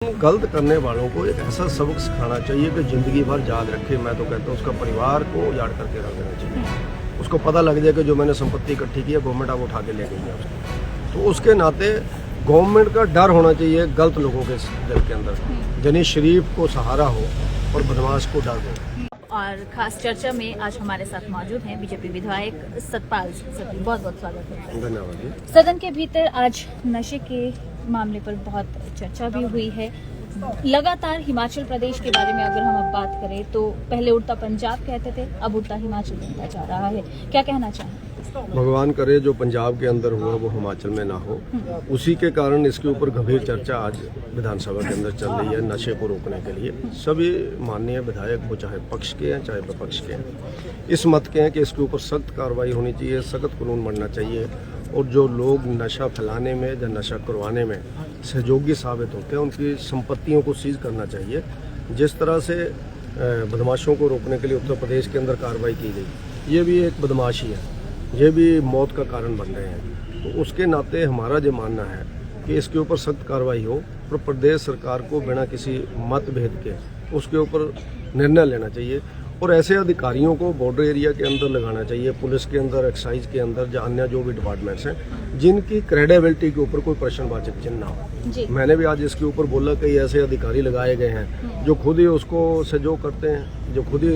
गलत करने वालों को एक ऐसा सबक सिखाना चाहिए कि ज़िंदगी भर याद रखे। मैं तो कहता हूँ उसका परिवार को उजाड़ करके रख देना चाहिए। उसको पता लग जाए कि जो मैंने संपत्ति इकट्ठी की है गवर्नमेंट अब उठा के ले गई है उसको। तो उसके नाते गवर्नमेंट का डर होना चाहिए गलत लोगों के दिल के अंदर, यानी शरीफ को सहारा हो और बदमाश को डर हो। और खास चर्चा में आज हमारे साथ मौजूद हैं बीजेपी विधायक सतपाल सिंह। बहुत बहुत स्वागत है। धन्यवाद जी। सदन के भीतर आज नशे के मामले पर बहुत चर्चा भी हुई है। लगातार हिमाचल प्रदेश के बारे में अगर हम अब बात करें तो पहले उड़ता पंजाब कहते थे, अब उड़ता हिमाचल बनता जा रहा है। क्या कहना चाहें? भगवान करे जो पंजाब के अंदर हुआ वो हिमाचल में ना हो। उसी के कारण इसके ऊपर गंभीर चर्चा आज विधानसभा के अंदर चल रही है। नशे को रोकने के लिए सभी माननीय विधायक, वो चाहे पक्ष के हैं चाहे विपक्ष के हैं, इस मत के हैं कि इसके ऊपर सख्त कार्रवाई होनी चाहिए, सख्त कानून बनना चाहिए। और जो लोग नशा फैलाने में या नशा करवाने में सहयोगी साबित होते हैं उनकी संपत्तियों को सीज करना चाहिए। जिस तरह से बदमाशों को रोकने के लिए उत्तर प्रदेश के अंदर कार्रवाई की गई, ये भी एक बदमाशी है, ये भी मौत का कारण बन रहे हैं। तो उसके नाते हमारा जो मानना है कि इसके ऊपर सख्त कार्रवाई हो और प्रदेश सरकार को बिना किसी मतभेद के उसके ऊपर निर्णय लेना चाहिए। और ऐसे अधिकारियों को बॉर्डर एरिया के अंदर लगाना चाहिए, पुलिस के अंदर, एक्साइज के अंदर, या अन्य जो भी डिपार्टमेंट्स हैं जिनकी क्रेडिबिलिटी के ऊपर कोई प्रश्नवाचक चिन्ह ना हो। मैंने भी आज इसके ऊपर बोला कई ऐसे अधिकारी लगाए गए हैं जो खुद ही उसको सहयोग करते हैं, जो खुद ही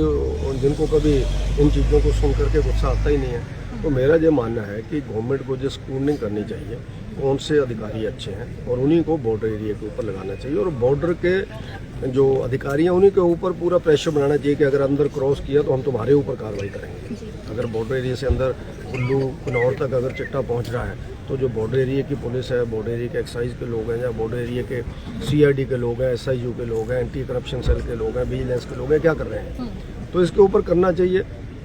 जिनको कभी इन चीज़ों को सुन करके गुस्सा आता ही नहीं है। तो मेरा ये मानना है कि गवर्नमेंट को जो स्क्रूनिंग करनी चाहिए कौन से अधिकारी अच्छे हैं और उन्हीं को बॉर्डर एरिया के ऊपर लगाना चाहिए। और बॉर्डर के जो अधिकारी हैं उन्हीं के ऊपर पूरा प्रेशर बनाना चाहिए कि अगर अंदर क्रॉस किया तो हम तुम्हारे ऊपर कार्रवाई करेंगे। अगर बॉर्डर एरिया से अंदर कुल्लू कुनौर तक अगर चिट्टा पहुंच रहा है तो जो बॉर्डर एरिया की पुलिस है, बॉर्डर एरिया के एक्साइज के लोग हैं, या बॉर्डर एरिया के CID के लोग हैं, SIU के लोग हैं, एंटी करप्शन सेल के लोग हैं, विजिलेंस के लोग हैं, क्या कर रहे हैं? तो इसके ऊपर करना चाहिए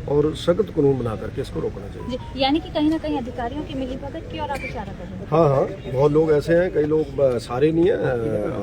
और सख्त कानून बना करके इसको रोकना चाहिए। यानी कि कहीं ना कहीं अधिकारियों की मिलीभगत की और आप इशारा कर रहे हैं। हाँ, बहुत लोग ऐसे हैं, कई लोग, सारे नहीं है,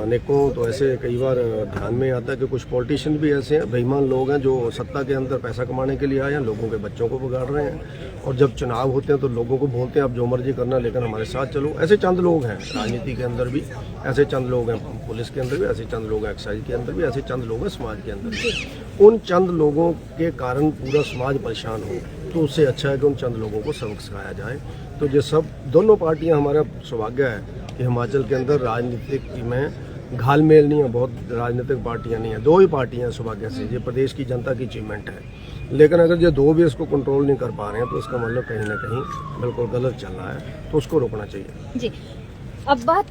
अनेकों। तो ऐसे कई बार ध्यान में आता है कि कुछ पॉलिटिशियन भी ऐसे हैं, बेईमान लोग हैं जो सत्ता के अंदर पैसा कमाने के लिए आए हैं, लोगों के बच्चों को बिगाड़ रहे हैं। और जब चुनाव होते हैं तो लोगों को बोलते हैं आप जो मर्जी करना लेकिन हमारे साथ चलो। ऐसे चंद लोग हैं राजनीति के अंदर भी, ऐसे चंद लोग हैं पुलिस के अंदर भी, ऐसे चंद लोग हैं एक्साइज के अंदर भी, ऐसे चंद लोग हैं समाज के अंदर भी। उन चंद लोगों के कारण पूरा समाज परेशान हो तो उससे अच्छा है कि उन चंद लोगों को सबक सिखाया जाए। तो ये सब दोनों पार्टियां, हमारा सौभाग्य है कि हिमाचल के अंदर राजनीतिक में घालमेल नहीं है, बहुत राजनीतिक पार्टियां नहीं है, दो ही पार्टियां सौभाग्य से। ये प्रदेश की जनता की अचीवमेंट है। लेकिन अगर ये दो भी इसको कंट्रोल नहीं कर पा रहे हैं तो इसका मतलब कहीं ना कहीं बिल्कुल गलत चल रहा है, तो उसको रोकना चाहिए जी। अब बात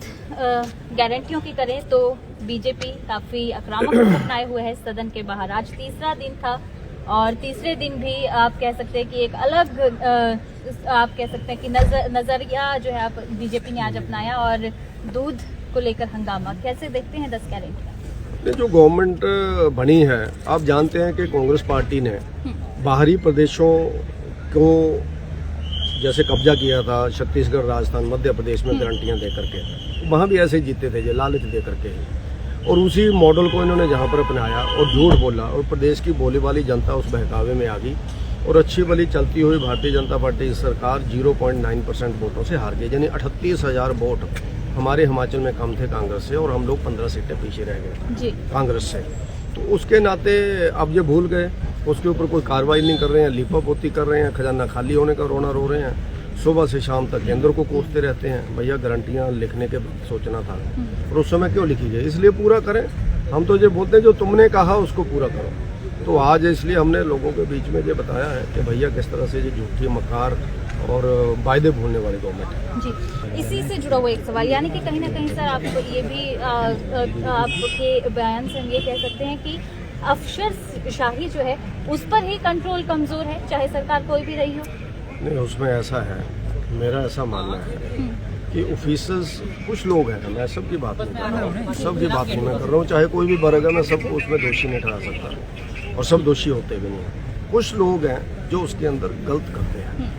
गारंटियों की करें तो बीजेपी काफी आक्रामक रुख अपनाए हुए है सदन के बाहर। आज तीसरा दिन था और तीसरे दिन भी आप कह सकते हैं कि एक अलग आप कह सकते हैं कि नजरिया जो है आप बीजेपी ने आज अपनाया और दूध को लेकर हंगामा। कैसे देखते हैं 10 गारंटियां? जो गवर्नमेंट बनी है, आप जानते हैं कि कांग्रेस पार्टी ने बाहरी प्रदेशों को जैसे कब्जा किया था, छत्तीसगढ़, राजस्थान, मध्य प्रदेश में गारंटियां दे करके, वहाँ भी ऐसे जीते थे, ये लालच दे करके ही। और उसी मॉडल को इन्होंने जहाँ पर अपनाया और झूठ बोला और प्रदेश की बोली वाली जनता उस बहकावे में आ गई और अच्छी भली चलती हुई भारतीय जनता पार्टी की सरकार 0.9% वोटों से हार गई। यानी 38,000 वोट हमारे हिमाचल में कम थे कांग्रेस से और हम लोग 15 सीटें पीछे रह गए कांग्रेस से। तो उसके नाते अब ये भूल गए, उसके ऊपर कोई कार्रवाई नहीं कर रहे हैं, लीपापोती कर रहे हैं, खजाना खाली होने का रोना रो रहे हैं, सुबह से शाम तक केंद्र को कोसते रहते हैं। भैया गारंटियां लिखने के सोचना था और उस समय क्यों लिखी गई? इसलिए पूरा करें। हम तो ये बोलते हैं जो तुमने कहा उसको पूरा करो। तो आज इसलिए हमने लोगों के बीच में ये बताया है कि भैया किस तरह से ये झूठी, मकार और वायदे भूलने वाली गवर्नमेंट है। जी, इसी से जुड़ा हुआ एक सवाल, यानी कि कहीं ना कहीं सर आपको ये भी आपके बयान से हम ये कह सकते हैं कि अफसरशाही जो है उस पर ही कंट्रोल कमजोर है, चाहे सरकार कोई भी रही हो। नहीं, उसमें ऐसा है, मेरा ऐसा मानना है कि ऑफिसर्स कुछ लोग हैं, मैं सबकी बात नहीं कर रहा हूँ, सबकी बात नहीं मैं कर रहा हूँ, चाहे कोई भी बरेगा मैं सबको उसमें दोषी नहीं ठहरा सकता और सब दोषी होते भी नहीं। कुछ लोग हैं जो उसके अंदर गलत करते हैं।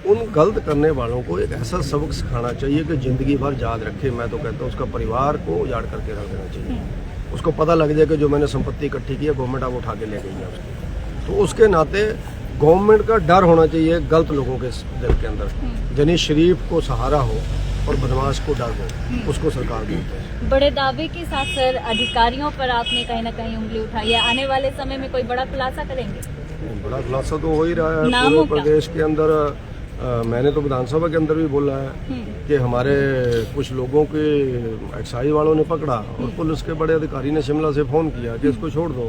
उन गलत करने वालों को एक ऐसा सबक सिखाना चाहिए कि ज़िंदगी भर याद रखे। मैं तो कहता हूँ उसका परिवार को उजाड़ करके रख देना चाहिए। उसको पता लग जाए कि जो मैंने संपत्ति इकट्ठी की है गवर्नमेंट अब उठा के ले गई है उसको। तो उसके नाते गवर्नमेंट का डर होना चाहिए गलत लोगों के दिल के अंदर, यानी शरीफ को सहारा हो और बदमाश को डर दो, उसको सरकार बोलते हैं। बड़े दावे के साथ सर अधिकारियों पर आपने कहीं ना कहीं उंगली उठाई है, आने वाले समय में कोई बड़ा खुलासा करेंगे? बड़ा खुलासा तो हो ही रहा है नामों पूरे का? प्रदेश के अंदर। मैंने तो विधानसभा के अंदर भी बोला है कि हमारे कुछ लोगों के एक्साइज वालों ने पकड़ा और पुलिस के बड़े अधिकारी ने शिमला से फोन किया कि इसको छोड़ दो,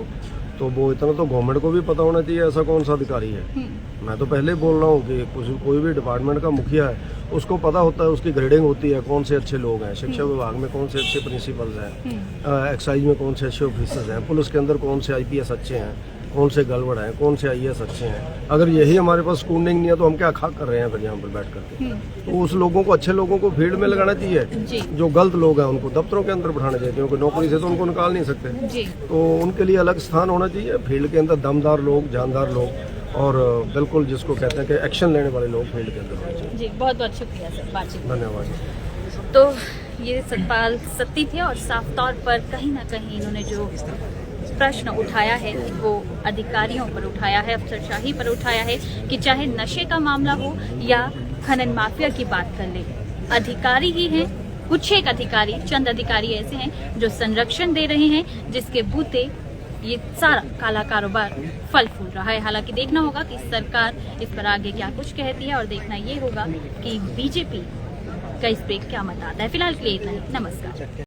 तो वो इतना तो गवर्नमेंट को भी पता होना चाहिए ऐसा कौन सा अधिकारी है। मैं तो पहले ही बोल रहा हूँ कि कोई भी डिपार्टमेंट का मुखिया है उसको पता होता है, उसकी ग्रेडिंग होती है, कौन से अच्छे लोग हैं, शिक्षा विभाग में कौन से अच्छे प्रिंसिपल्स हैं, एक्साइज में कौन से अच्छे ऑफिसर्स हैं, पुलिस के अंदर कौन से IPS अच्छे हैं, कौन से गड़बड़ हैं, कौन से IAS अच्छे हैं। अगर यही हमारे पास स्कूलिंग नहीं है तो हम क्या खा कर रहे हैं फिर यहाँ पर बैठ करके। तो उस लोगों को, अच्छे लोगों को फील्ड में लगाना चाहिए, जो गलत लोग हैं उनको दफ्तरों के अंदर बैठाना चाहिए, क्योंकि नौकरी से तो उनको निकाल नहीं सकते। जी। तो उनके लिए अलग स्थान होना चाहिए, फील्ड के अंदर दमदार लोग, जानदार लोग और बिल्कुल जिसको कहते हैं कि एक्शन लेने वाले लोग फील्ड के अंदर होने चाहिए। जी, बहुत बहुत शुक्रिया सर बातचीत। धन्यवाद। तो ये सतपाल सत्ती थे और साफ तौर पर कहीं ना कहीं इन्होंने जो प्रश्न उठाया है वो अधिकारियों पर उठाया है, अफसरशाही पर उठाया है कि चाहे नशे का मामला हो या खनन माफिया की बात कर ले, अधिकारी ही हैं, कुछ एक अधिकारी, चंद अधिकारी ऐसे हैं जो संरक्षण दे रहे हैं, जिसके बूते ये सारा काला कारोबार फल फूल रहा है। हालांकि देखना होगा कि सरकार इस पर आगे क्या कुछ कहती है और देखना ये होगा कि बीजेपी का इस पे क्या मत आता है। फिलहाल के लिए इतना ही, नमस्कार।